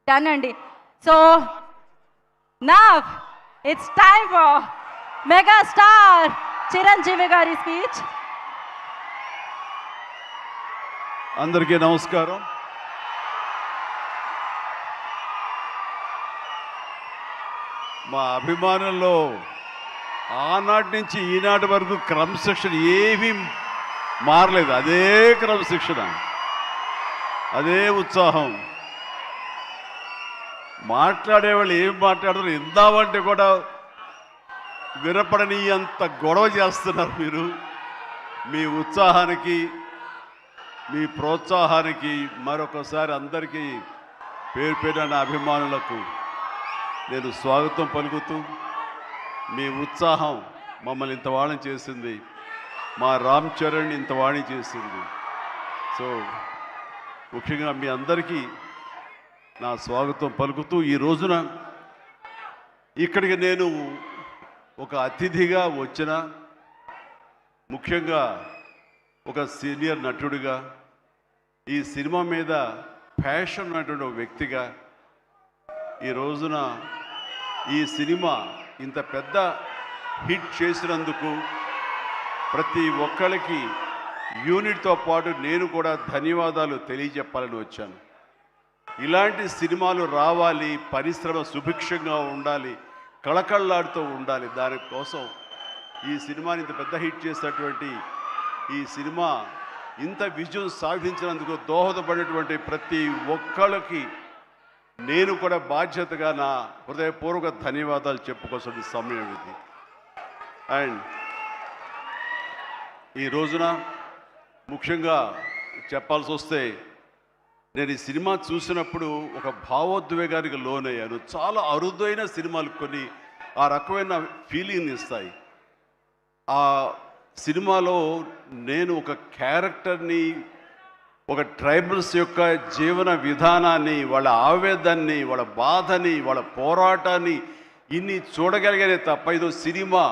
Done అండి. So now it's time for mega star Chiranjeevi గారి speech. అందరికీ నమస్కారం. మా అభిమానుల్లో ఆనాటి నుంచి ఈనాటి వరకు క్రమశిక్షణ ఏమీ మారలేదు. అదే క్రమశిక్షణ, అదే ఉత్సాహం. మాట్లాడేవాళ్ళు ఏం మాట్లాడతారు ఇందామంటే కూడా వినపడని అంత గొడవ చేస్తున్నారు మీరు. మీ ఉత్సాహానికి, మీ ప్రోత్సాహానికి మరొకసారి అందరికీ పేరు పేరున నా అభిమానులకు నేను స్వాగతం పలుకుతూ, మీ ఉత్సాహం మమ్మల్ని ఇంత వాణి చేసింది, మా రామ్ చరణ్ ఇంత వాణి చేసింది. సో ముఖ్యంగా మీ అందరికీ నా స్వాగతం పలుకుతూ, ఈ రోజున ఇక్కడికి నేను ఒక అతిథిగా వచ్చిన, ముఖ్యంగా ఒక సీనియర్ నటుడిగా, ఈ సినిమా మీద ప్యాషన్ ఉన్నటువంటి ఒక వ్యక్తిగా, ఈ రోజున ఈ సినిమా ఇంత పెద్ద హిట్ చేసినందుకు ప్రతి ఒక్కరికి యూనిట్తో పాటు నేను కూడా ధన్యవాదాలు తెలియజెప్పాలని వచ్చాను. ఇలాంటి సినిమాలు రావాలి, పరిశ్రమ సుభిక్షంగా ఉండాలి, కళకళలాడుతూ ఉండాలి. దానికోసం ఈ సినిమాని ఇంత పెద్ద హిట్ చేసినటువంటి ఈ సినిమా ఇంత విజయం సాధించినందుకు దోహదపడినటువంటి ప్రతి ఒక్కరికి నేను కూడా బాధ్యతగా నా హృదయపూర్వక ధన్యవాదాలు చెప్పుకోవాల్సిన సమయం ఇది. అండ్ ఈ రోజున ముఖ్యంగా చెప్పాల్సి వస్తే, నేను ఈ సినిమా చూసినప్పుడు ఒక భావోద్వేగానికి లోనయ్యాను. చాలా అరుదైన సినిమాలు కొన్ని ఆ రకమైన ఫీలింగ్ని ఇస్తాయి. ఆ సినిమాలో నేను ఒక క్యారెక్టర్ని, ఒక ట్రైబల్స్ యొక్క జీవన విధానాన్ని, వాళ్ళ ఆవేదాన్ని, వాళ్ళ బాధని, వాళ్ళ పోరాటాన్ని ఇన్ని చూడగలిగానే తప్ప ఏదో సినిమా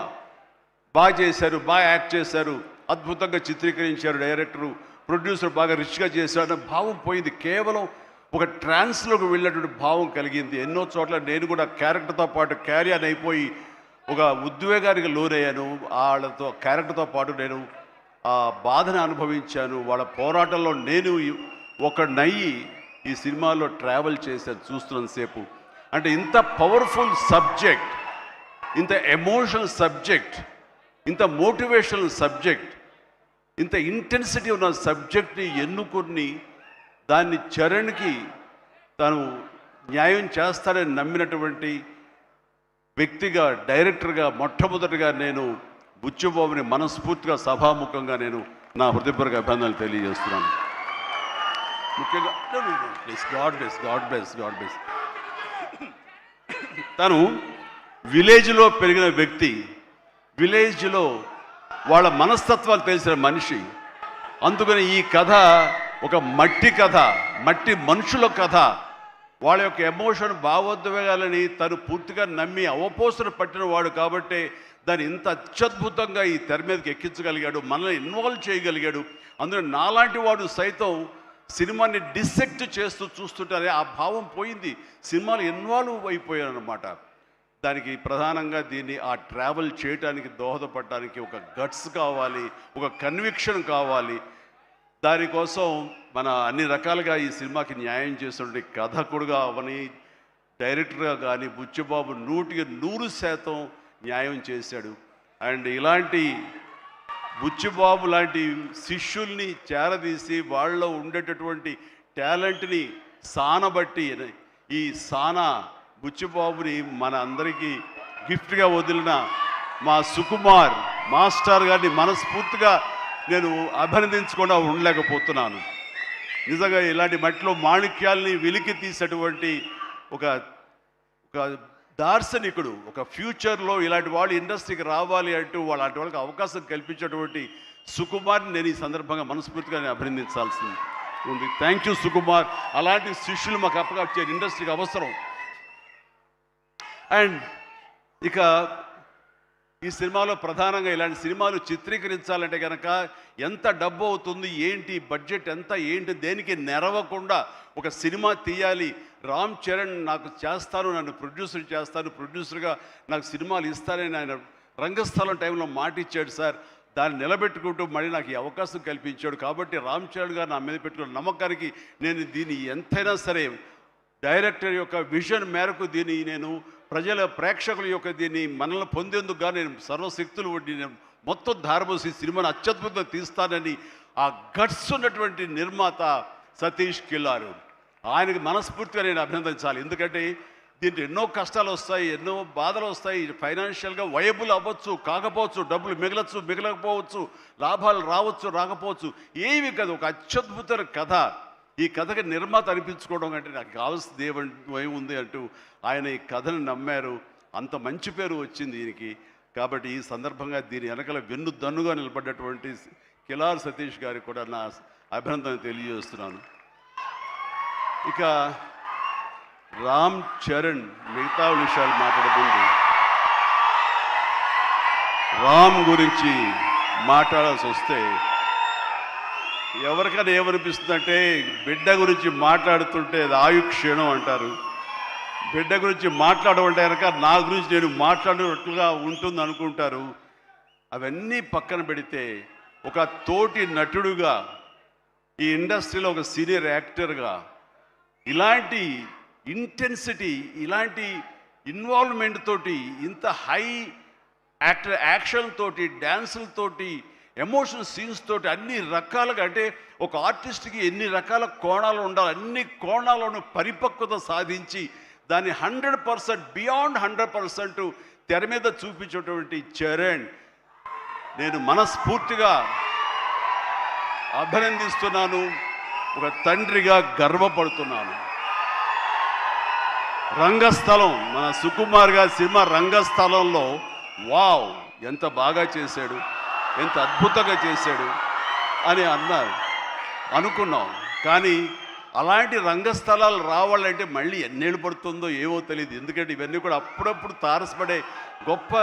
బాగా చేశారు, బాగా యాక్ట్ చేశారు, అద్భుతంగా చిత్రీకరించారు డైరెక్టరు, ప్రొడ్యూసర్ బాగా రిచ్గా చేశాడు అన్న భావం పోయింది. కేవలం ఒక ట్రాన్స్లోకి వెళ్ళినటువంటి భావం కలిగింది. ఎన్నో చోట్ల నేను కూడా క్యారెక్టర్తో పాటు క్యారీ ఆన్ అయిపోయి ఒక ఉద్వేగానికి లోనయ్యాను. వాళ్ళతో క్యారెక్టర్తో పాటు నేను ఆ బాధను అనుభవించాను. వాళ్ళ పోరాటంలో నేను ఒకనయ్యి ఈ సినిమాలో ట్రావెల్ చేశాను చూస్తున్నంతసేపు. అంటే ఇంత పవర్ఫుల్ సబ్జెక్ట్, ఇంత ఎమోషనల్ సబ్జెక్ట్, ఇంత మోటివేషనల్ సబ్జెక్ట్, ఇంత ఇంటెన్సిటీ ఉన్న సబ్జెక్ట్ని ఎన్నుకొని దాన్ని చరణ్కి తను న్యాయం చేస్తాడని నమ్మినటువంటి వ్యక్తిగా, డైరెక్టర్గా మొట్టమొదటిగా నేను బుచ్చిబాబుని మనస్ఫూర్తిగా సభాముఖంగా నేను నా హృదయపూర్వక అభినందనలు తెలియజేస్తున్నాను. ముఖ్యంగా గాడ్ బ్లెస్. తను విలేజ్లో పెరిగిన వ్యక్తి, విలేజ్లో వాళ్ళ మనస్తత్వాలు తెలిసిన మనిషి. అందుకని ఈ కథ ఒక మట్టి కథ, మట్టి మనుషుల కథ. వాళ్ళ యొక్క ఎమోషన్, భావోద్వేగాలని తను పూర్తిగా నమ్మి అవపోసన పట్టిన వాడు కాబట్టి దాన్ని ఇంత అత్యద్భుతంగా ఈ తెర మీదకి ఎక్కించగలిగాడు, మనల్ని ఇన్వాల్వ్ చేయగలిగాడు. అందులో నాలాంటి వాడు సైతం సినిమాని డిసెక్ట్ చేస్తూ చూస్తుంటారే ఆ భావం పోయింది. సినిమాలు ఇన్వాల్వ్ అయిపోయారు అన్నమాట. దానికి ప్రధానంగా దీన్ని ఆ ట్రావెల్ చేయడానికి దోహదపడటానికి ఒక గట్స్ కావాలి, ఒక కన్విక్షన్ కావాలి. దానికోసం మన అన్ని రకాలుగా ఈ సినిమాకి న్యాయం చేస్తుంటే కథకుడుగా అవని, డైరెక్టర్గా కానీ బుచ్చిబాబు 100% న్యాయం చేశాడు. అండ్ ఇలాంటి బుచ్చిబాబు లాంటి శిష్యుల్ని చేరదీసి వాళ్ళలో ఉండేటటువంటి టాలెంట్ని సానబట్టి ఈ సానా బుచ్చిబాబుని మన అందరికీ గిఫ్ట్గా వదిలిన మా సుకుమార్ మాస్టర్ గారిని మనస్ఫూర్తిగా నేను అభినందించకుండా ఉండలేకపోతున్నాను. నిజంగా ఇలాంటి మట్టిలో మాణిక్యాల్ని వెలికి తీసేటువంటి ఒక దార్శనికుడు, ఒక ఫ్యూచర్లో ఇలాంటి వాళ్ళు ఇండస్ట్రీకి రావాలి అంటూ అలాంటి వాళ్ళకి అవకాశం కల్పించేటువంటి సుకుమార్ని నేను ఈ సందర్భంగా మనస్ఫూర్తిగా నేను అభినందించాల్సింది ఉంది. Thank you Sukumar. అలాంటి శిష్యులు మాకు అప్పగా ఇండస్ట్రీకి అవసరం. అండ్ ఇక ఈ సినిమాలో ప్రధానంగా ఇలాంటి సినిమాలు చిత్రీకరించాలంటే కనుక ఎంత డబ్బు అవుతుంది, ఏంటి బడ్జెట్ ఎంత, ఏంటి, దేనికి నెరవకుండా ఒక సినిమా తీయాలి. రామ్ చరణ్ నాకు చేస్తాను, నన్ను ప్రొడ్యూసర్ చేస్తాను, ప్రొడ్యూసర్గా నాకు సినిమాలు ఇస్తానని ఆయన రంగస్థలం టైంలో మాట ఇచ్చాడు సార్. దాన్ని నిలబెట్టుకుంటూ మళ్ళీ నాకు ఈ అవకాశం కల్పించాడు. కాబట్టి రామ్ చరణ్ గారు నా మీద పెట్టుకున్న నమ్మకానికి నేను దీన్ని ఎంతైనా సరే డైరెక్టర్ యొక్క విజన్ మేరకు దీన్ని నేను ప్రజల ప్రేక్షకుల యొక్క దీన్ని మనల్ని పొందేందుకు నేను సర్వశక్తులు వడ్డీ నేను మొత్తం ధారపోసి సినిమాను అత్యద్భుతంగా తీస్తానని ఆ గట్స్ ఉన్నటువంటి నిర్మాత సతీష్ కిల్లారు, ఆయనకి మనస్ఫూర్తిగా నేను అభినందించాలి. ఎందుకంటే దీంట్లో ఎన్నో కష్టాలు వస్తాయి, ఎన్నో బాధలు వస్తాయి. ఫైనాన్షియల్గా వయబుల్ అవ్వచ్చు, కాకపోవచ్చు, డబ్బులు మిగలచ్చు, మిగలకపోవచ్చు, లాభాలు రావచ్చు, రాకపోవచ్చు, ఏమి కాదు. ఒక అత్యద్భుత కథ. ఈ కథకి నిర్మాత అనిపించుకోవడం అంటే నాకు కావాల్సింది ఏముంది అంటూ ఆయన ఈ కథను నమ్మారు. అంత మంచి పేరు వచ్చింది దీనికి. కాబట్టి ఈ సందర్భంగా దీని వెనకల వెన్నుదన్నుగా నిలబడ్డటువంటి కిలార్ సతీష్ గారికి కూడా నా అభినందన తెలియజేస్తున్నాను. ఇక రామ్ చరణ్ మిగతా విషయాలు మాట్లాడబోండి. రామ్ గురించి మాట్లాడాల్సి వస్తే ఎవరికైనా ఏమనిపిస్తుందంటే బిడ్డ గురించి మాట్లాడుతుంటే అది ఆయుక్షీణం అంటారు. బిడ్డ గురించి మాట్లాడమంటే కనుక నా గురించి నేను మాట్లాడినట్లుగా ఉంటుంది అనుకుంటారు. అవన్నీ పక్కన పెడితే ఒక తోటి నటుడుగా ఈ ఇండస్ట్రీలో ఒక సీనియర్ యాక్టర్గా ఇలాంటి ఇంటెన్సిటీ, ఇలాంటి ఇన్వాల్వ్మెంట్ తోటి, ఇంత హై యాక్షన్ తోటి, డ్యాన్సులతోటి, ఎమోషనల్ సీన్స్ తోటి అన్ని రకాలుగా, అంటే ఒక ఆర్టిస్ట్కి ఎన్ని రకాల కోణాలు ఉండాలి, అన్ని కోణాలను పరిపక్వత సాధించి దాన్ని 100% బియాండ్ 100% తెర మీద చూపించేటువంటి చరణ్ నేను మనస్ఫూర్తిగా అభినందిస్తున్నాను. ఒక తండ్రిగా గర్వపడుతున్నాను. రంగస్థలం, మన సుకుమార్ గారి సినిమా రంగస్థలంలో వావ్ ఎంత బాగా చేశాడు, ఎంత అద్భుతంగా చేశాడు అని అనుకున్నాం. కానీ అలాంటి రంగస్థలాలు రావాలంటే మళ్ళీ ఎన్నేళ్ళు పడుతుందో ఏవో తెలియదు. ఎందుకంటే ఇవన్నీ కూడా అప్పుడప్పుడు తారసపడే గొప్ప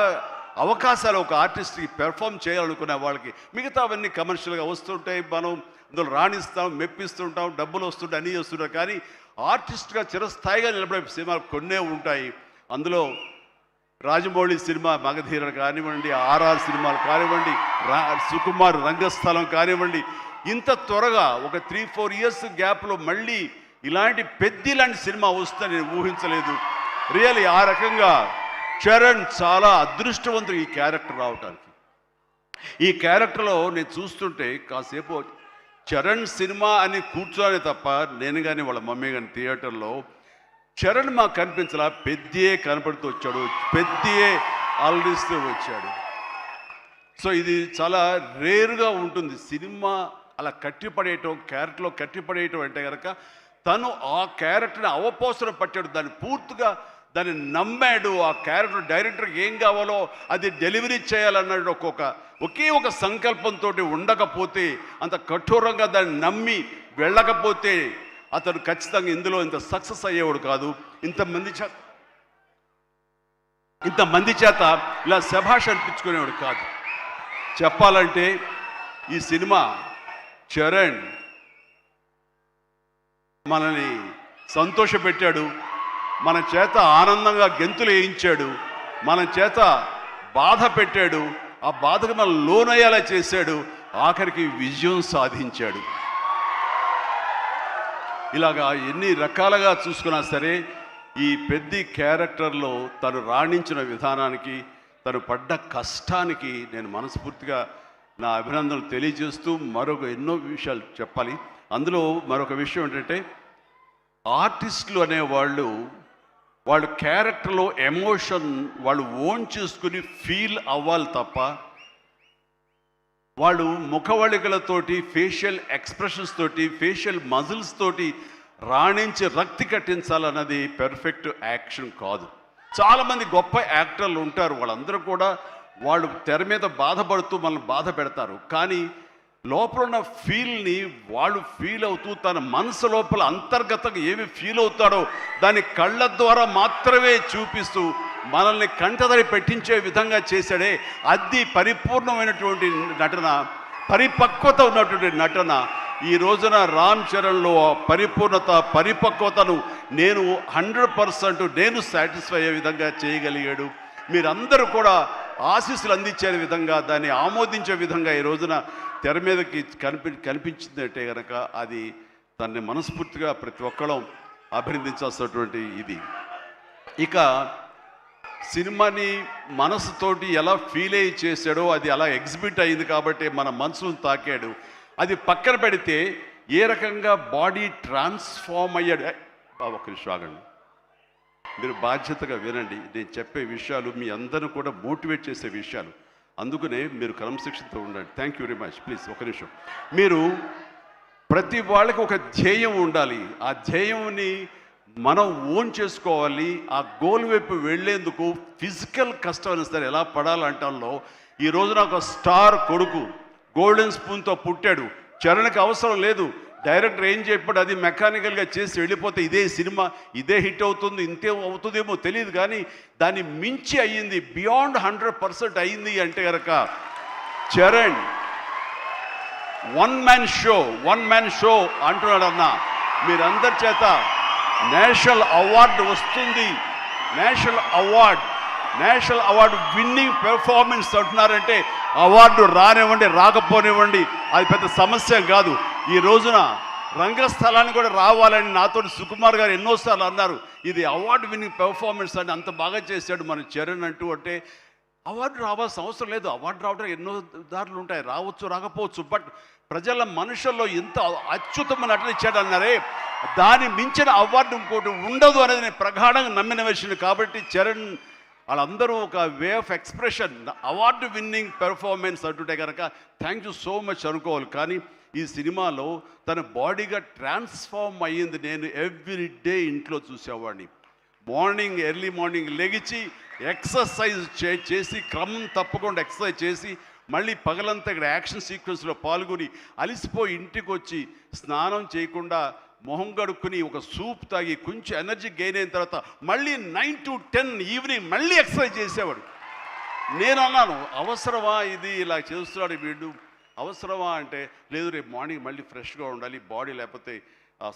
అవకాశాలు ఒక ఆర్టిస్ట్కి పెర్ఫామ్ చేయాలనుకునే వాళ్ళకి. మిగతావన్నీ కమర్షియల్గా వస్తుంటాయి, మనం అందులో రాణిస్తాం, మెప్పిస్తుంటాం, డబ్బులు వస్తుంటాయి, అన్నీ వస్తుంటాయి. కానీ ఆర్టిస్ట్గా చిరస్థాయిగా నిలబడే సినిమాలు కొన్నే ఉంటాయి. అందులో రాజమౌళి సినిమా మగధీర కానివ్వండి, ఆర్ఆర్ సినిమాలు కానివ్వండి, సుకుమార్ రంగస్థలం కానివ్వండి, ఇంత త్వరగా ఒక 3-4 ఇయర్స్ గ్యాప్లో మళ్ళీ ఇలాంటి లాంటి సినిమా వస్తుందని నేను ఊహించలేదు. రియల్లీ ఆ రకంగా చరణ్ చాలా అదృష్టవంతుడు ఈ క్యారెక్టర్ రావటానికి. ఈ క్యారెక్టర్లో నేను చూస్తుంటే కాసేపు చరణ్ సినిమా అని కూర్చోని తప్ప నేను కానీ వాళ్ళ మమ్మీ కానీ థియేటర్లో చరణ్ మాకు కనిపించలా, పెద్దే కనపడుతూ వచ్చాడు, పెద్దే అలరిస్తూ వచ్చాడు. సో ఇది చాలా రేరుగా ఉంటుంది. సినిమా అలా కట్టిపడేయటం, క్యారెక్టర్లో కట్టిపడేయటం అంటే కనుక తను ఆ క్యారెక్టర్ని అవపోసన పట్టాడు, దాన్ని పూర్తిగా దాన్ని నమ్మాడు. ఆ క్యారెక్టర్ డైరెక్టర్కి ఏం కావాలో అది డెలివరీ చేయాలన్నాడు. ఒకే ఒక సంకల్పంతో ఉండకపోతే, అంత కఠోరంగా దాన్ని నమ్మి వెళ్ళకపోతే అతను ఖచ్చితంగా ఇందులో ఇంత సక్సెస్ అయ్యేవాడు కాదు. ఇంతమంది చేత ఇలా శభాష్ అనిపించుకునేవాడు కాదు. చెప్పాలంటే ఈ సినిమా చరణ్ మనల్ని సంతోషపెట్టాడు, మన చేత ఆనందంగా గెంతులు వేయించాడు, మన చేత బాధ పెట్టాడు, ఆ బాధకు మనం లోనయ్యేలా చేశాడు, ఆఖరికి విజయం సాధించాడు. ఇలాగా ఎన్ని రకాలుగా చూసుకున్నా సరే ఈ పెద్ద క్యారెక్టర్లో తను రాణించిన విధానానికి, తను పడ్డ కష్టానికి నేను మనస్ఫూర్తిగా నా అభినందనలు తెలియజేస్తూ మరొక ఎన్నో విషయాలు చెప్పాలి. అందులో మరొక విషయం ఏంటంటే ఆర్టిస్టులు అనేవాళ్ళు వాళ్ళ క్యారెక్టర్లో ఎమోషన్ వాళ్ళు ఓన్ చేసుకుని ఫీల్ అవ్వాలి తప్ప వాళ్ళు ముఖవళికలతోటి, ఫేషియల్ ఎక్స్ప్రెషన్స్ తోటి, ఫేషియల్ మజిల్స్ తోటి రాణించి రక్తి కట్టించాలన్నది పెర్ఫెక్ట్ యాక్షన్ కాదు. చాలామంది గొప్ప యాక్టర్లు ఉంటారు, వాళ్ళందరూ కూడా వాళ్ళు తెర మీద బాధపడుతూ మనల్ని బాధ పెడతారు. కానీ లోపల ఉన్న ఫీల్ని వాళ్ళు ఫీల్ అవుతూ తన మనసు లోపల అంతర్గతంగా ఏమి ఫీల్ అవుతాడో దాన్ని కళ్ళ ద్వారా మాత్రమే చూపిస్తూ మనల్ని కంటదడి పెట్టించే విధంగా చేశాడే, అది పరిపూర్ణమైనటువంటి నటన, పరిపక్వత ఉన్నటువంటి నటన. ఈ రోజున రామ్ చరణ్లో పరిపూర్ణత, పరిపక్వతను నేను 100% నేను సాటిస్ఫై అయ్యే విధంగా చేయగలిగాడు. మీరందరూ కూడా ఆశీస్సులు అందించే విధంగా, దాన్ని ఆమోదించే విధంగా ఈ రోజున తెర మీదకి కనిపించిందంటే కనుక అది దాన్ని మనస్ఫూర్తిగా ప్రతి ఒక్కళ్ళం అభినందించాల్సినటువంటి ఇది. ఇక సినిమాని మనసుతోటి ఎలా ఫీల్ అయ్యి చేశాడో అది అలా ఎగ్జిబిట్ అయింది కాబట్టి మన మనసును తాకాడు. అది పక్కన పెడితే ఏ రకంగా బాడీ ట్రాన్స్ఫార్మ్ అయ్యాడు. ఒక్క నిమిషం ఆగండి, మీరు బాధ్యతగా వినండి. నేను చెప్పే విషయాలు మీ అందరూ కూడా మోటివేట్ చేసే విషయాలు, అందుకనే మీరు క్రమశిక్షణతో ఉండండి. Thank you very much. Please ఒక నిమిషం. మీరు ప్రతి వాళ్ళకి ఒక ధ్యేయం ఉండాలి. ఆ ధ్యేయంని మనం ఓన్ చేసుకోవాలి. ఆ గోల్ వైపు వెళ్ళేందుకు ఫిజికల్ కష్టం సరే ఎలా పడాలంటాలో, ఈ రోజున ఒక స్టార్ కొడుకు గోల్డెన్ స్పూన్తో పుట్టాడు. చరణ్కి అవసరం లేదు, డైరెక్టర్ ఏం చెప్పాడు అది మెకానికల్గా చేసి వెళ్ళిపోతే ఇదే సినిమా ఇదే హిట్ అవుతుంది, ఇంతే అవుతుందేమో తెలియదు, కానీ దాన్ని మించి అయ్యింది, బియాండ్ 100% అయింది అంటే కనుక చరణ్ వన్ మ్యాన్ షో అంటున్నాడు అన్న. మీరందరి చేత నేషనల్ అవార్డు వస్తుంది, నేషనల్ అవార్డు విన్నింగ్ పెర్ఫార్మెన్స్ అంటున్నారంటే అవార్డు రానివ్వండి రాకపోనివ్వండి అది పెద్ద సమస్య కాదు. ఈ రోజున రంగస్థలాన్ని కూడా రావాలని నాతో సుకుమార్ గారు ఎన్నోసార్లు అన్నారు. ఇది అవార్డు విన్నింగ్ పెర్ఫార్మెన్స్ అని అంత బాగా చేశాడు మన చరణ్ అంటూ. అంటే అవార్డు రావాల్సిన అవసరం లేదు, అవార్డు రావడానికి ఎన్నో దారులు ఉంటాయి, రావచ్చు రాకపోవచ్చు. బట్ ప్రజల మనుషుల్లో ఇంత అత్యుత్తమ నటన ఇచ్చాడు అన్నారే, దాని మించిన అవార్డు ఇంకోటి ఉండదు అనేది నేను ప్రగాఢంగా నమ్మిన విషయం. కాబట్టి చరణ్ వాళ్ళందరూ ఒక way of expression, award winning performance అంటుంటే కనుక థ్యాంక్ యూ సో మచ్ అనుకోవాలి. కానీ ఈ సినిమాలో తన బాడీగా ట్రాన్స్ఫార్మ్ అయ్యింది. నేను ఎవ్రీ డే ఇంట్లో చూసేవాడిని. ఎర్లీ మార్నింగ్ లెగిచి ఎక్సర్సైజ్ చేసి క్రమం తప్పకుండా ఎక్సర్సైజ్ చేసి మళ్ళీ పగలంతా ఇక్కడ యాక్షన్ సీక్వెన్స్లో పాల్గొని అలిసిపోయి ఇంటికి వచ్చి స్నానం చేయకుండా మొహం కడుక్కుని ఒక సూప్ తాగి కొంచెం ఎనర్జీ గెయిన్ అయిన తర్వాత మళ్ళీ 9 to 10 ఈవినింగ్ మళ్ళీ ఎక్సర్సైజ్ చేసేవాడు. నేను అన్నాను, అవసరమా ఇది, ఇలా చేస్తున్నాడు వీడు, అవసరమా అంటే లేదు, రేపు మార్నింగ్ మళ్ళీ ఫ్రెష్గా ఉండాలి, బాడీ లేకపోతే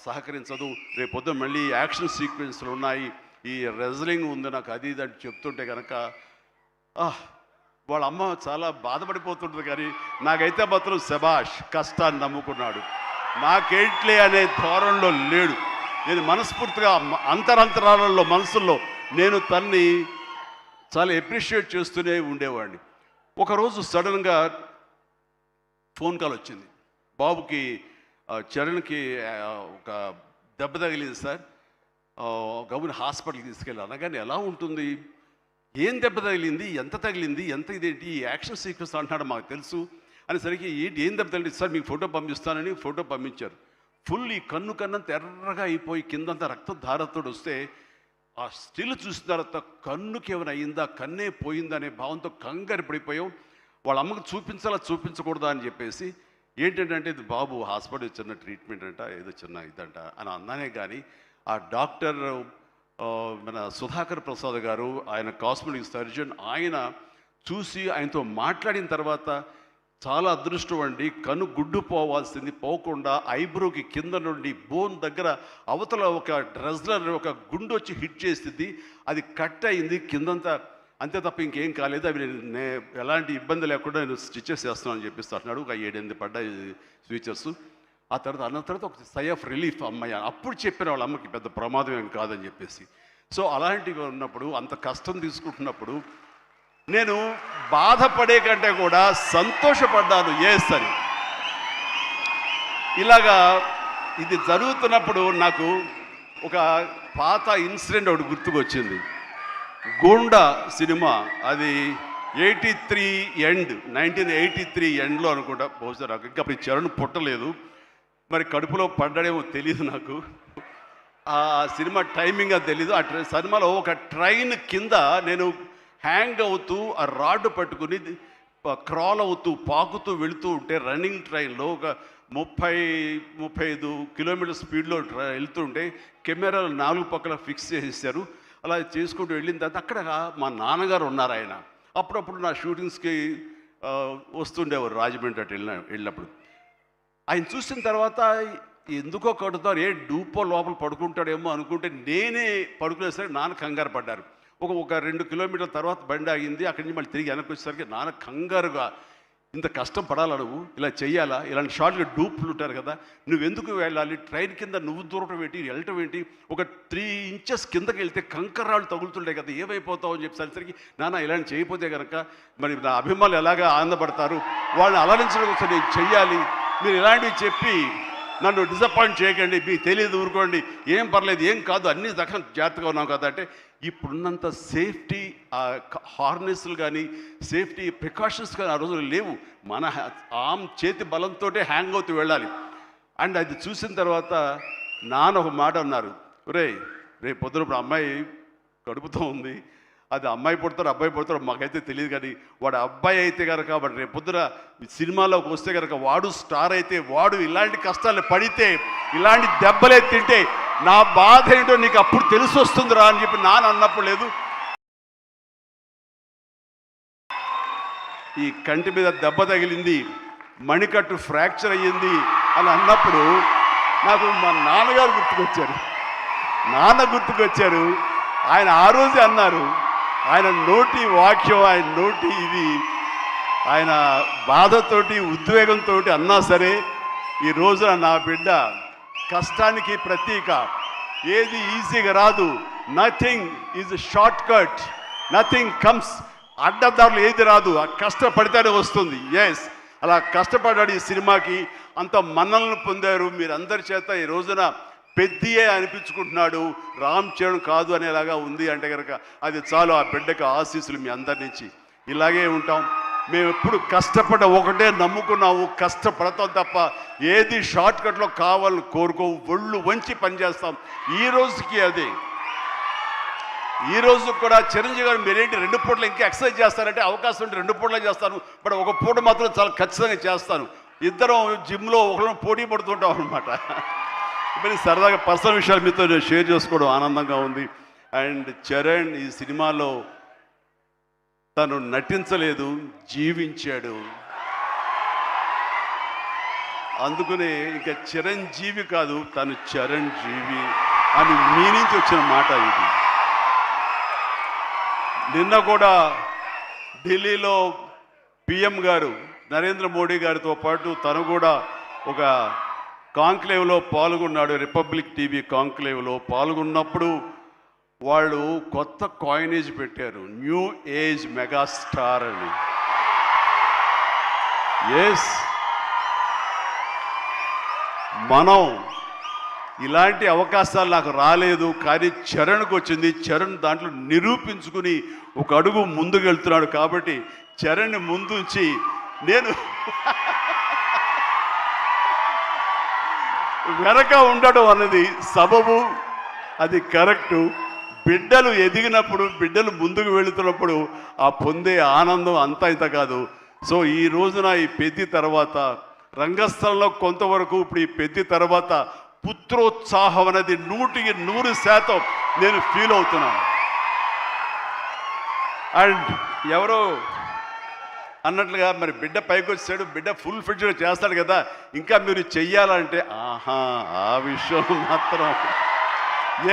సహకరించదు, రేపు పొద్దున మళ్ళీ యాక్షన్ సీక్వెన్స్లు ఉన్నాయి, ఈ రెజ్లింగ్ ఉంది నాకు, అది ఇది అంటే చెప్తుంటే కనుక వాళ్ళ అమ్మ చాలా బాధపడిపోతుంటుంది. కానీ నాకైతే మాత్రం శబాష్, కష్టాన్ని నమ్ముకున్నాడు, నాకేట్లే అనే ధోరణిలో లేడు. నేను మనస్ఫూర్తిగా అంతరాలలో మనసుల్లో నేను తన్ని చాలా ఎప్రిషియేట్ చేస్తూనే ఉండేవాడిని. ఒకరోజు సడన్గా ఫోన్ కాల్ వచ్చింది, బాబుకి చరణ్కి ఒక దెబ్బ తగిలింది సార్, గబుని హాస్పిటల్కి తీసుకెళ్ళి. అనగానే ఎలా ఉంటుంది, ఏం దెబ్బ తగిలింది, ఎంత తగిలింది, ఎంత ఇదేంటి, ఈ యాక్షన్ సీక్వెన్స్ అంటున్నాడు మాకు తెలుసు అనేసరికి ఏంటి ఏం దెబ్బ తగిలింది సార్, మీకు ఫోటో పంపిస్తానని ఫోటో పంపించారు. ఫుల్ ఈ కన్ను కన్నంత ఎర్రగా అయిపోయి కిందంతా రక్తధారతో వస్తే ఆ స్టిల్ చూసిన తర్వాత కన్నుకి ఏమైనా అయిందా, కన్నే పోయిందా అనే భావంతో కంగారు పడిపోయాం. వాళ్ళ అమ్మకు చూపించకూడదా అని చెప్పేసి ఏంటంటే ఇది బాబు హాస్పిటల్ చిన్న ట్రీట్మెంట్ అంట, ఏదో చిన్న ఇదంట అని అన్నానే. కానీ ఆ డాక్టర్ మన సుధాకర్ ప్రసాద్ గారు, ఆయన కాస్మెటిక్ సర్జన్, ఆయన చూసి ఆయనతో మాట్లాడిన తర్వాత చాలా అదృష్టం అండి, కన్ను గుడ్డు పోవాల్సింది పోకుండా ఐబ్రోకి కింద నుండి బోన్ దగ్గర అవతల ఒక డ్రెస్లర్ ఒక గుండు వచ్చి హిట్ చేసింది, అది కట్ అయింది కిందంతా, అంతే తప్ప ఇంకేం కాలేదు, అవి నేను ఎలాంటి ఇబ్బంది లేకుండా నేను స్టిచెస్ చేస్తున్నాను అని చెప్పేసి అంటున్నాడు. ఒక 7-8 పడ్డాయి ఫీచర్స్. ఆ తర్వాత అన్న తర్వాత ఒక సై ఆఫ్ రిలీఫ్ అమ్మాయి, అప్పుడు చెప్పిన వాళ్ళ అమ్మకి పెద్ద ప్రమాదం ఏం కాదని చెప్పేసి. సో అలాంటివి ఉన్నప్పుడు, అంత కష్టం తీసుకుంటున్నప్పుడు నేను బాధపడే కంటే కూడా సంతోషపడ్డాను ఎస్ అని. ఇలాగా ఇది జరుగుతున్నప్పుడు నాకు ఒక పాత ఇన్సిడెంట్ ఒకటి గుర్తుకొచ్చింది. గూండా సినిమా, అది 1983 ఎండ్లో అనుకుంటా, బహుశా నాకు ఇంకా అప్పుడు చరణ్ పుట్టలేదు, మరి కడుపులో పడ్డాడేమో తెలియదు నాకు, ఆ సినిమా టైమింగ్ అది తెలీదు. ఆ సినిమాలో ఒక ట్రైన్ కింద నేను హ్యాంగ్ అవుతూ ఆ రాడ్డు పట్టుకుని క్రాల్ అవుతూ పాకుతూ వెళుతూ ఉంటే, రన్నింగ్ ట్రైన్లో ఒక 30-35 కిలోమీటర్ స్పీడ్లో వెళ్తుంటే కెమెరాలు 4 పక్కల ఫిక్స్ చేసేసారు. అలా చేసుకుంటూ వెళ్ళిన తర్వాత అక్కడ మా నాన్నగారు ఉన్నారు. ఆయన అప్పుడప్పుడు నా షూటింగ్స్కి వస్తుండేవారు రాజమండ్రి అటు వెళ్ళినప్పుడు. ఆయన చూసిన తర్వాత ఎందుకో కడుతారు, ఏ డూపో లోపల పడుకుంటాడేమో అనుకుంటే నేనే పడుకునేసరికి నాన్న కంగారు పడ్డారు. ఒక 2 కిలోమీటర్ల తర్వాత బండి ఆగింది. అక్కడి నుంచి మళ్ళీ తిరిగి వెనక్కి వచ్చేసరికి నాన్న కంగారుగా, ఇంత కష్టం పడాలా నువ్వు, ఇలా చెయ్యాలా, ఇలాంటి షార్ట్గా డూప్లు ఉంటారు కదా, నువ్వెందుకు వెళ్ళాలి, ట్రైన్ కింద నువ్వు దూరటం ఏంటి, వెళ్ళటం ఏంటి, ఒక 3 ఇంచెస్ కిందకి వెళ్తే కంకర్రాళ్ళు తగులుతుంటాయి కదా, ఏమైపోతావు అని చెప్పేసరికి, నాన్న ఇలాంటి చేయకపోతే కనుక మరి నా అభిమానులు ఎలాగా ఆనందపడతారు, వాళ్ళని అలరించడం కోసం నేను చెయ్యాలి, మీరు ఇలాంటివి చెప్పి నన్ను డిసప్పాయింట్ చేయకండి, మీకు తెలియదు ఊరుకోండి, ఏం పర్లేదు, ఏం కాదు, అన్ని రకం జాగ్రత్తగా ఉన్నాం కదా అంటే, ఇప్పుడున్నంత సేఫ్టీ హార్నెస్లు కానీ సేఫ్టీ ప్రికాషన్స్ కానీ ఆ రోజులు లేవు. మన చేతి బలంతో హ్యాంగ్ అవుతూ వెళ్ళాలి. అండ్ అది చూసిన తర్వాత నాన్న ఒక మాట అన్నారు, రేపు పొద్దున ఇప్పుడు అమ్మాయి కడుపుతో ఉంది, అది అమ్మాయి పుడతారు అబ్బాయి పుడతారు మాకైతే తెలియదు, కానీ వాడు అబ్బాయి అయితే కనుక వాడు రేపు పొద్దున సినిమాలోకి వస్తే కనుక వాడు స్టార్ అయితే, వాడు ఇలాంటి కష్టాలు పడితే, ఇలాంటి దెబ్బలే తింటే నా బాధ ఏంటో నీకు అప్పుడు తెలిసి వస్తుందిరా అని చెప్పి నాన్న అన్నప్పుడు లేదు, ఈ కంటి మీద దెబ్బ తగిలింది, మణికట్టు ఫ్రాక్చర్ అయ్యింది అని అన్నప్పుడు నాకు మా నాన్నగారు గుర్తుకొచ్చారు. ఆయన ఆ రోజే అన్నారు, ఆయన నోటి వాక్యం, ఆయన నోటి ఇది, ఆయన బాధతోటి ఉద్వేగంతో అన్నా సరే, ఈ రోజున నా బిడ్డ కష్టానికి ప్రతీక, ఏది ఈజీగా రాదు, nothing is short cut, nothing comes, అడ్డదారులు ఏది రాదు, ఆ కష్టపడితేనే వస్తుంది. ఎస్, అలా కష్టపడ్డాడు. ఈ సినిమాకి అంత మన్నలను పొందారు మీరందరి చేత. ఈ రోజున పెద్దియే అనిపించుకుంటున్నాడు, రామ్ చరణ్ కాదు అనేలాగా ఉంది అంటే కనుక అది చాలు. ఆ బిడ్డకి ఆశీస్సులు మీ అందరి నుంచి. ఇలాగే ఉంటాం మేము, ఎప్పుడు కష్టపడ్డ ఒకటే నమ్ముకున్నాము, కష్టపడతాం తప్ప ఏది షార్ట్ కట్లో కావాలని కోరుకోవు, ఒళ్ళు వంచి పనిచేస్తాం. ఈ రోజుకి అదే, ఈ రోజు కూడా చిరంజీవి గారు మీరేంటి 2 పూటలు ఇంకా ఎక్సర్సైజ్ చేస్తారంటే, అవకాశం ఉంటే 2 పూటలే చేస్తాను, బట్ ఒక పూట మాత్రం చాలా ఖచ్చితంగా చేస్తాను. ఇద్దరం జిమ్లో ఒకరు పోటీ పడుతుంటాం అనమాట. మరి సరదాగా పర్సనల్ విషయాలు మీతో షేర్ చేసుకోవడం ఆనందంగా ఉంది. అండ్ చరణ్ ఈ సినిమాలో తను నటించలేదు, జీవించాడు. అందుకనే ఇంకా చిరంజీవి కాదు, తను చరణ్ జీవి అని మీ నుంచి వచ్చిన మాట ఇది. నిన్న కూడా ఢిల్లీలో పిఎం గారు నరేంద్ర మోడీ గారితో పాటు తను కూడా ఒక కాంక్లేవ్లో పాల్గొన్నాడు, రిపబ్లిక్ టీవీ కాంక్లేవ్లో పాల్గొన్నప్పుడు వాళ్ళు కొత్త కాయినేజ్ పెట్టారు, న్యూ ఏజ్ మెగాస్టార్ అని. ఎస్, మనం ఇలాంటి అవకాశాలు నాకు రాలేదు, కానీ చరణ్కి వచ్చింది. చరణ్ దాంట్లో నిరూపించుకుని ఒక అడుగు ముందుకు వెళ్తున్నాడు. కాబట్టి చరణ్ ముందుంచి నేను వెనక ఉండడం అన్నది సబబు, అది కరెక్టు. బిడ్డలు ఎదిగినప్పుడు, బిడ్డలు ముందుకు వెళుతున్నప్పుడు ఆ పొందే ఆనందం అంతా ఇంత కాదు. సో ఈ రోజున ఈ పెద్ది తర్వాత రంగస్థలంలో కొంతవరకు, ఇప్పుడు ఈ పెద్ది తర్వాత పుత్రోత్సాహం అనేది 100% నేను ఫీల్ అవుతున్నాను. అండ్ ఎవరో అన్నట్లుగా మరి బిడ్డ పైకి వచ్చాడు, బిడ్డ ఫుల్ ఫిడ్గా చేస్తాడు కదా, ఇంకా మీరు చెయ్యాలంటే ఆహా, ఆ విషయం మాత్రం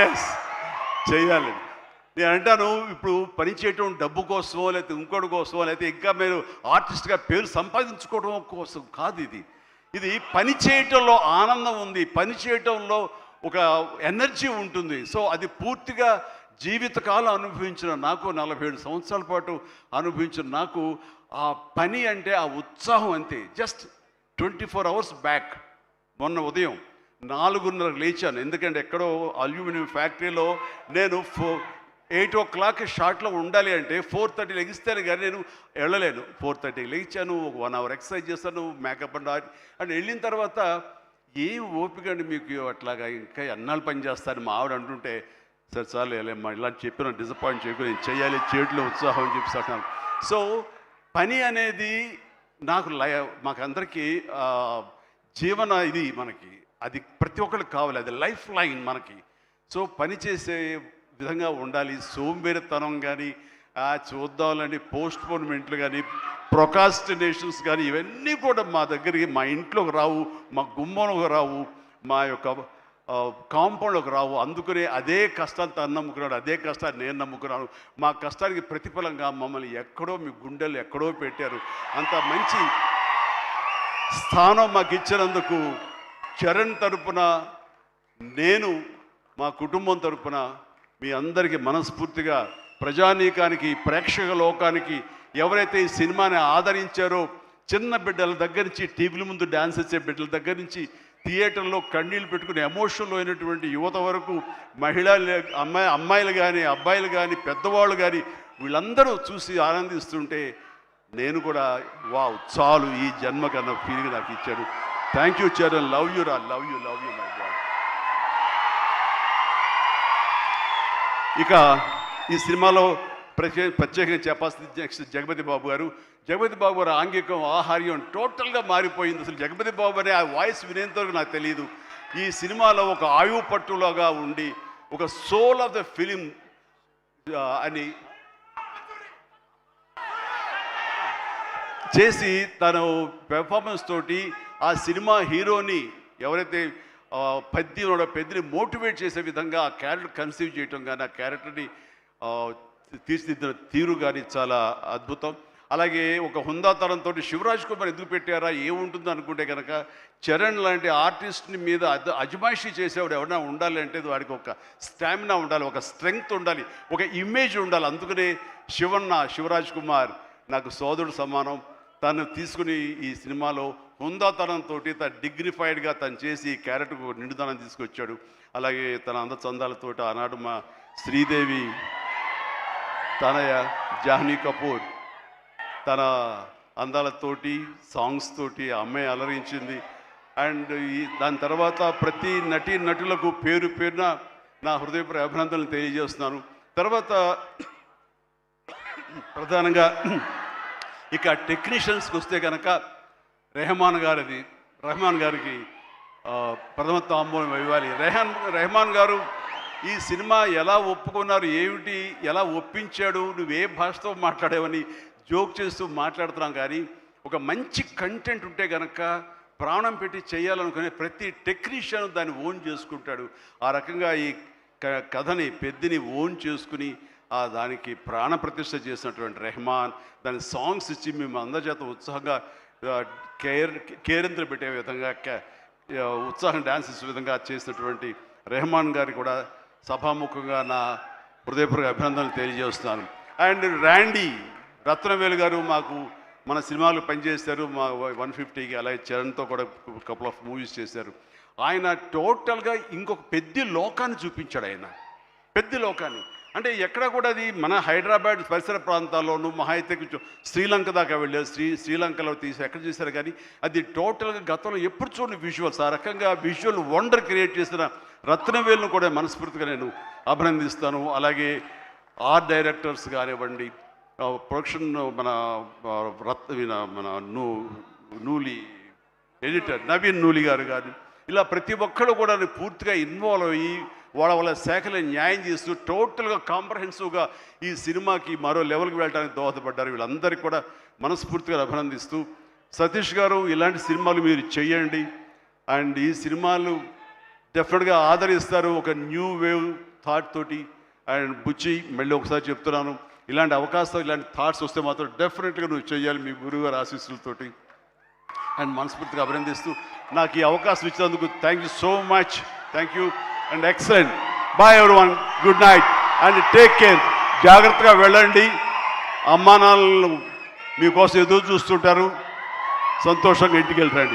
ఎస్ చెయ్యాలి. నేను అంటాను, ఇప్పుడు పని చేయటం డబ్బు కోసమో లేకపోతే ఇంకోటి కోసమో లేకపోతే ఇంకా మీరు ఆర్టిస్ట్గా పేరు సంపాదించుకోవడం కోసం కాదు. ఇది పని చేయటంలో ఆనందం ఉంది, పని చేయటంలో ఒక ఎనర్జీ ఉంటుంది. సో అది పూర్తిగా జీవితకాలం అనుభవించిన నాకు, 47 సంవత్సరాల పాటు అనుభవించిన నాకు, ఆ పని అంటే ఆ ఉత్సాహం అంతే. జస్ట్ 24 అవర్స్ బ్యాక్ మొన్న ఉదయం 4:30 లేచాను. ఎందుకంటే ఎక్కడో అల్యూమినియం ఫ్యాక్టరీలో నేను 8 o'clock షార్ట్లో ఉండాలి అంటే 4:30 లెగిస్తేనే కానీ నేను వెళ్ళలేను. 4:30 లేచాను, ఒక 1 hour ఎక్సర్సైజ్ చేస్తాను, మేకప్ అండ్ వెళ్ళిన తర్వాత ఏం ఓపిక అండి మీకు అట్లాగా, ఇంకా ఎన్నాళ్ళు పని చేస్తాను మా ఆవిడ అంటుంటే, సరే చాలు వెళ్ళమ్మా ఇలా చెప్పిన డిసప్పాయింట్ చేయకుండా నేను చేయాలి, చేతిలో ఉత్సాహం అని చెప్పి అంటాను. సో పని అనేది నాకు మాకందరికీ జీవన ఇది మనకి, అది ప్రతి ఒక్కరికి కావాలి, అది లైఫ్ లైన్ మనకి. సో పని చేసే విధంగా ఉండాలి. సోంబేరితనం కానీ చూద్దాంలని పోస్ట్పోన్మెంట్లు కానీ ప్రొకాస్టినేషన్స్ కానీ ఇవన్నీ కూడా మా దగ్గరికి మా ఇంట్లోకి రావు, మా గుమ్మంలోకి రావు, మా యొక్క కాంపౌండ్లోకి రావు. అందుకనే అదే కష్టాన్ని తను నమ్ముకున్నాడు, అదే కష్టాన్ని నేను నమ్ముకున్నాను. మా కష్టానికి ప్రతిఫలంగా మమ్మల్ని ఎక్కడో మీ గుండెలు ఎక్కడో పెట్టారు. అంత మంచి స్థానం మాకు ఇచ్చినందుకు చరణ్ తరపున నేను మా కుటుంబం తరపున మీ అందరికీ మనస్ఫూర్తిగా ప్రజానీకానికి ప్రేక్షక లోకానికి ఎవరైతే ఈ సినిమాని ఆదరించారో చిన్న బిడ్డల దగ్గర నుంచి టీవీల ముందు డ్యాన్స్ చేసే బిడ్డల దగ్గర నుంచి థియేటర్లో కన్నీళ్ళు పెట్టుకుని ఎమోషన్లో అయినటువంటి యువత వరకు మహిళలు అమ్మాయిలు కానీ అబ్బాయిలు కానీ పెద్దవాళ్ళు కానీ వీళ్ళందరూ చూసి ఆనందిస్తుంటే నేను కూడా వావ్ చాలు ఈ జన్మ కన్నా ఫీలింగ్ నాకు ఇచ్చాడు. Thank you Charan, love you రా, లవ్ యూ మై గాడ్. ఇక ఈ సినిమాలో ప్రత్యేకంగా చెప్పాల్సింది నెక్స్ట్ జగపతి బాబు గారు ఆంగికం ఆహార్యం టోటల్గా మారిపోయింది. అసలు జగపతి బాబు అనే ఆ వాయిస్ వినేంతవరకు నాకు తెలియదు. ఈ సినిమాలో ఒక ఆయువు పట్టులాగా ఉండి ఒక సోల్ ఆఫ్ ద ఫిలిం అని చేసి తను పెర్ఫార్మెన్స్ తోటి ఆ సినిమా హీరోని ఎవరైతే పెద్దని మోటివేట్ చేసే విధంగా ఆ క్యారెక్టర్ కన్సీవ్ చేయటం కానీ ఆ క్యారెక్టర్ని తీర్చిదిద్దిన తీరు కానీ చాలా అద్భుతం. అలాగే ఒక హుందాతనంతో శివరాజ్ కుమార్ ఎందుకు పెట్టారా ఏముంటుందో అనుకుంటే కనుక చరణ్ లాంటి ఆర్టిస్ట్ని మీద అజమాయిషీ చేసేవాడు ఎవరైనా ఉండాలి అంటే వాడికి ఒక స్టామినా ఉండాలి, ఒక స్ట్రెంగ్త్ ఉండాలి, ఒక ఇమేజ్ ఉండాలి. అందుకనే శివరాజ్ కుమార్ నాకు సోదరుడు సమానం. తను తీసుకుని ఈ సినిమాలో హుందాతనంతో తన డిగ్నిఫైడ్గా తను చేసి ఈ క్యారెక్టర్కు నిండుదనం తీసుకొచ్చాడు. అలాగే తన అందచందాలతో ఆనాడు మా శ్రీదేవి తనయ జాహ్నవి కపూర్ తన అందాలతోటి సాంగ్స్ తోటి అమ్మాయి అలరించింది. అండ్ దాని తర్వాత ప్రతి నటులకు పేరున నా హృదయపూర్వక అభినందనలు తెలియజేస్తున్నాను. తర్వాత ప్రధానంగా ఇక టెక్నీషియన్స్కి వస్తే కనుక రెహమాన్ గారికి ప్రథమ తాంబూలం ఇవ్వాలి. రెహమాన్ గారు ఈ సినిమా ఎలా ఒప్పుకున్నారు, ఏమిటి, ఎలా ఒప్పించాడు, నువ్వే భాషతో మాట్లాడావని జోక్ చేస్తూ మాట్లాడుతున్నాం. కానీ ఒక మంచి కంటెంట్ ఉంటే కనుక ప్రాణం పెట్టి చేయాలనుకునే ప్రతి టెక్నీషియన్ దాన్ని ఓన్ చేసుకుంటాడు. ఆ రకంగా ఈ కథని పెద్దని ఓన్ చేసుకుని దానికి ప్రాణ ప్రతిష్ఠ చేసినటువంటి రెహమాన్ దాని సాంగ్స్ ఇచ్చి మేము అందరి చేత ఉత్సాహంగా కేరింద్ర పెట్టే విధంగా ఉత్సాహం డ్యాన్స్ ఇచ్చే విధంగా చేసినటువంటి రెహమాన్ గారికి కూడా సభాముఖంగా నా హృదయపూర్వక అభినందనలు తెలియజేస్తున్నాను. అండ్ ర్యాండీ రత్నవేలు గారు మాకు మన సినిమాలు పనిచేశారు, మా 150కి. అలాగే చరణ్తో కూడా కపుల్ ఆఫ్ మూవీస్ చేశారు. ఆయన టోటల్గా ఇంకొక పెద్ద లోకాన్ని చూపించాడు. ఆయన పెద్ద లోకాన్ని అంటే ఎక్కడ కూడా అది మన హైదరాబాద్ పరిసర ప్రాంతాల్లోనూ మహా అయితే కొంచెం శ్రీలంక దాకా వెళ్ళారు. శ్రీలంకలో ఎక్కడ చేశారు. కానీ అది టోటల్గా గతంలో ఎప్పుడు చూడని విజువల్స్, ఆ రకంగా విజువల్ వండర్ క్రియేట్ చేసిన రత్నవేలును కూడా మనస్ఫూర్తిగా నేను అభినందిస్తాను. అలాగే ఆర్ట్ డైరెక్టర్స్ కానివ్వండి, ప్రొడక్షన్ మన నూలి ఎడిటర్ నవీన్ నూలి గారు కానీ ఇలా ప్రతి ఒక్కరు కూడా పూర్తిగా ఇన్వాల్వ్ అయ్యి వాళ్ళ శాఖలను న్యాయం చేస్తూ టోటల్గా కాంప్రహెన్సివ్గా ఈ సినిమాకి మరో లెవెల్కి వెళ్ళడానికి దోహదపడ్డారు. వీళ్ళందరికీ కూడా మనస్ఫూర్తిగా అభినందిస్తూ, సతీష్ గారు ఇలాంటి సినిమాలు మీరు చెయ్యండి. అండ్ ఈ సినిమాలు డెఫినెట్గా ఆదరిస్తారు ఒక న్యూ వేవ్ థాట్ తోటి. అండ్ బుచ్చి మళ్ళీ ఒకసారి చెప్తున్నాను, ఇలాంటి అవకాశాలు ఇలాంటి థాట్స్ వస్తే మాత్రం డెఫినెట్గా నువ్వు చెయ్యాలి మీ గురువుగారి ఆశీస్సులతోటి. అండ్ మనస్ఫూర్తిగా అభినందిస్తూ నాకు ఈ అవకాశం ఇచ్చినందుకు thank you so much. Thank you and excellent. Bye everyone, good night and take care. జాగ్రత్తగా వెళ్ళండి. అమ్మా నాన్నలు మీకోసం ఎదురు చూస్తుంటారు. సంతోషంగా ఇంటికి వెళ్ళండి.